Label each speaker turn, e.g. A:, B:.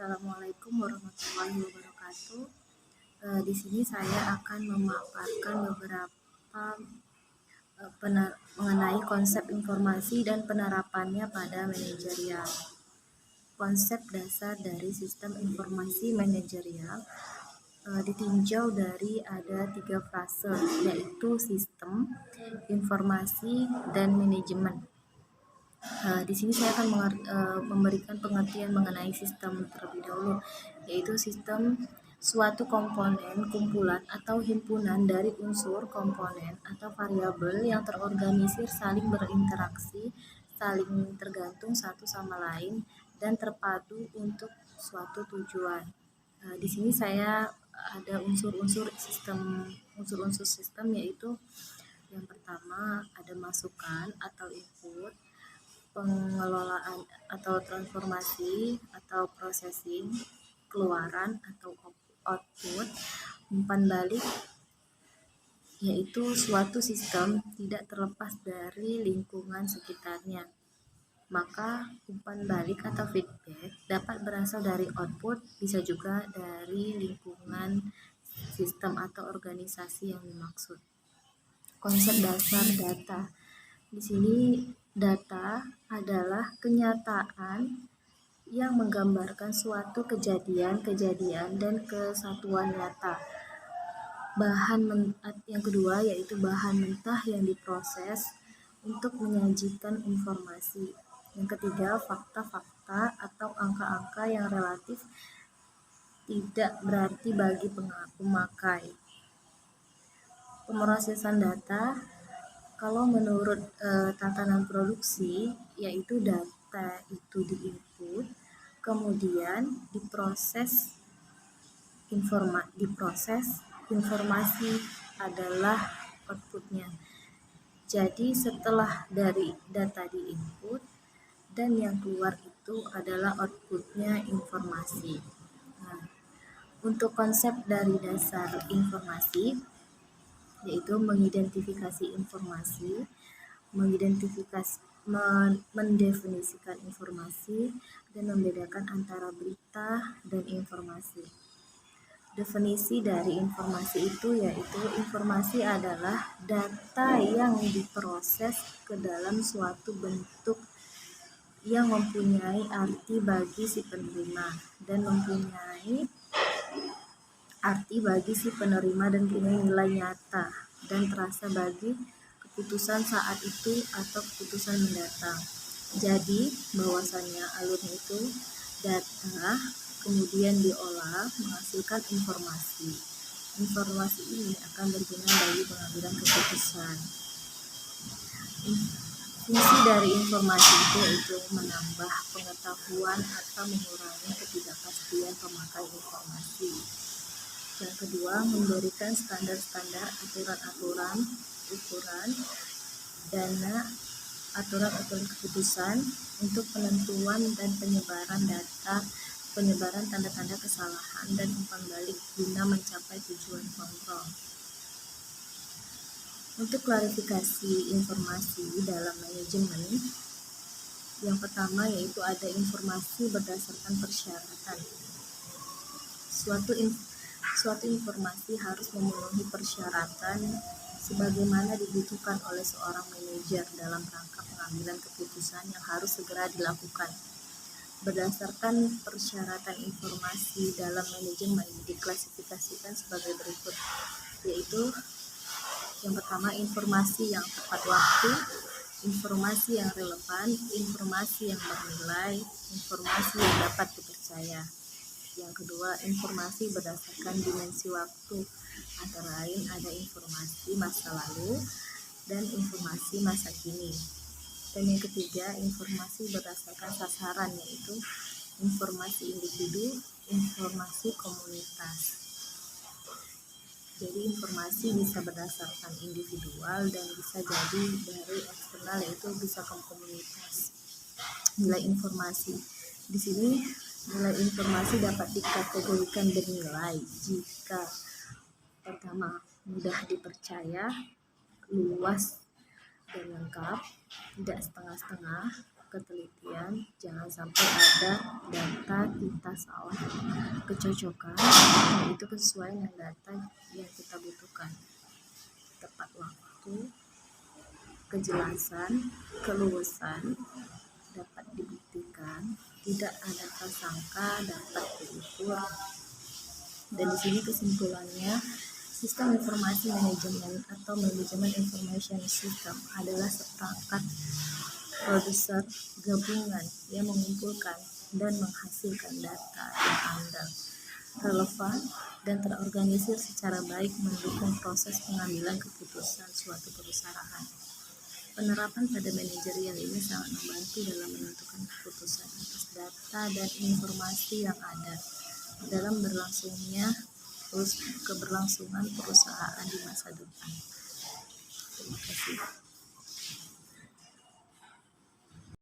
A: Assalamualaikum warahmatullahi wabarakatuh. Di sini saya akan memaparkan beberapa mengenai konsep informasi dan penerapannya pada manajerial. Konsep dasar dari sistem informasi manajerial ditinjau dari ada 3 fase, yaitu sistem, informasi, dan manajemen. Di sini saya akan memberikan pengertian mengenai sistem terlebih dahulu, yaitu sistem suatu komponen, kumpulan, atau himpunan dari unsur, komponen, atau variabel yang terorganisir saling berinteraksi, saling tergantung satu sama lain, dan terpadu untuk suatu tujuan. Di sini saya ada unsur-unsur sistem, yaitu yang pertama ada masukan atau input, pengelolaan atau transformasi atau processing, keluaran atau output, umpan balik, yaitu suatu sistem tidak terlepas dari lingkungan sekitarnya. Maka umpan balik atau feedback dapat berasal dari output, bisa juga dari lingkungan sistem atau organisasi yang dimaksud. Konsep dasar data. Di sini data adalah kenyataan yang menggambarkan suatu kejadian dan kesatuan nyata. Yang kedua yaitu bahan mentah yang diproses untuk menyajikan informasi. Yang ketiga, fakta-fakta atau angka-angka yang relatif tidak berarti bagi pemakai. Pemrosesan data, kalau menurut tatanan produksi, yaitu data itu diinput, kemudian diproses informasi adalah outputnya. Jadi setelah dari data diinput dan yang keluar itu adalah outputnya informasi. Nah, untuk konsep dari dasar informasi, yaitu mengidentifikasi informasi, mendefinisikan informasi, dan membedakan antara berita dan informasi. Definisi dari informasi itu yaitu informasi adalah data yang diproses ke dalam suatu bentuk yang mempunyai arti bagi si penerima dan mempunyai arti bagi si penerima dan punya nilai nyata dan terasa bagi keputusan saat itu atau keputusan mendatang. Jadi bahwasannya alurnya itu data kemudian diolah menghasilkan informasi. Informasi ini akan berguna bagi pengambilan keputusan. Fungsi dari informasi itu yaitu menambah pengetahuan atau mengurangi ketidakpastian pemakai informasi. Yang kedua, memberikan standar-standar, aturan-aturan, ukuran, dana, aturan-aturan keputusan untuk penentuan dan penyebaran data, penyebaran tanda-tanda kesalahan, dan umpan balik guna mencapai tujuan kontrol. Untuk klarifikasi informasi dalam manajemen, yang pertama yaitu ada informasi berdasarkan persyaratan. Suatu informasi harus memenuhi persyaratan sebagaimana dibutuhkan oleh seorang manajer dalam rangka pengambilan keputusan yang harus segera dilakukan. Berdasarkan persyaratan informasi dalam manajemen diklasifikasikan sebagai berikut, yaitu yang pertama informasi yang tepat waktu, informasi yang relevan, informasi yang bernilai, informasi yang dapat dipercaya. Yang kedua, informasi berdasarkan dimensi waktu, antara lain ada informasi masa lalu dan informasi masa kini. Dan yang ketiga, informasi berdasarkan sasaran, yaitu informasi individu, informasi komunitas. Jadi informasi bisa berdasarkan individual dan bisa jadi dari eksternal, yaitu bisa ke komunitas. Nilai informasi. Di sini nilai informasi dapat dikategorikan bernilai jika pertama mudah dipercaya, luas dan lengkap, tidak setengah-setengah, ketelitian, jangan sampai ada data kita salah kecocokan, itu kesesuaian dengan data yang kita butuhkan. Tepat waktu, kejelasan, keluasan dapat dibuktikan, tidak ada prasangka dapat diukur. Dan di sini kesimpulannya, sistem informasi manajemen atau manajemen information system adalah seperangkat produser gabungan yang mengumpulkan dan menghasilkan data yang andal, relevan, dan terorganisir secara baik mendukung proses pengambilan keputusan suatu perusahaan. Penerapan pada manajerial ini sangat membantu dalam menentukan keputusan atas data dan informasi yang ada dalam keberlangsungan perusahaan di masa depan. Terima kasih.